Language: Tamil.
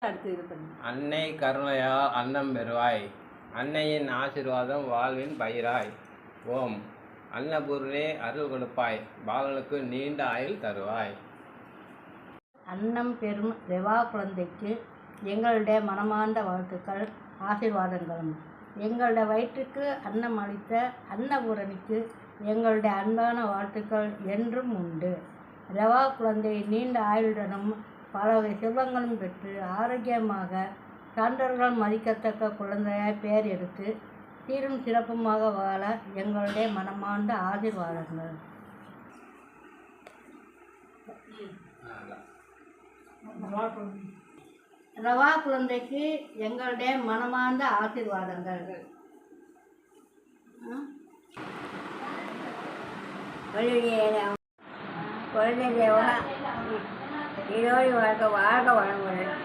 அடுத்து இது பண்ணு. அன்னை கருணையால் அன்னம் பெறுவாய், அன்னையின் ஆசீர்வாதம் வாழ்வின் பயிராய். ஓம் அன்னபூர்ணே அருள் கொடுப்பாய், பாலனுக்கு நீண்ட ஆயுள் தருவாய். அன்னம் பெறும் ரெவா குழந்தைக்கு எங்களுடைய மனமார்ந்த வாழ்த்துக்கள் ஆசீர்வாதங்களும். எங்களுடைய வயிற்றுக்கு அன்னம் அளித்த அன்னபூரணிக்கு எங்களுடைய அன்பான வாழ்த்துக்கள் என்றும் உண்டு. ரெவா குழந்தை நீண்ட ஆயுளுடனும் பல வகை செல்வங்களும் பெற்று ஆரோக்கியமாக சான்றோர்கள் மதிக்கத்தக்க குழந்தையாய் பெயர் எடுத்து சீரும் சிறப்புமாக வாழ எங்களுடைய மனமார்ந்த ஆசீர்வாதங்கள். ரவா குழந்தைக்கு எங்களுடைய மனமார்ந்த ஆசீர்வாதங்கள். குழந்தை தேவா இதோடு வாழ்க வாழ்க வளமுடன்.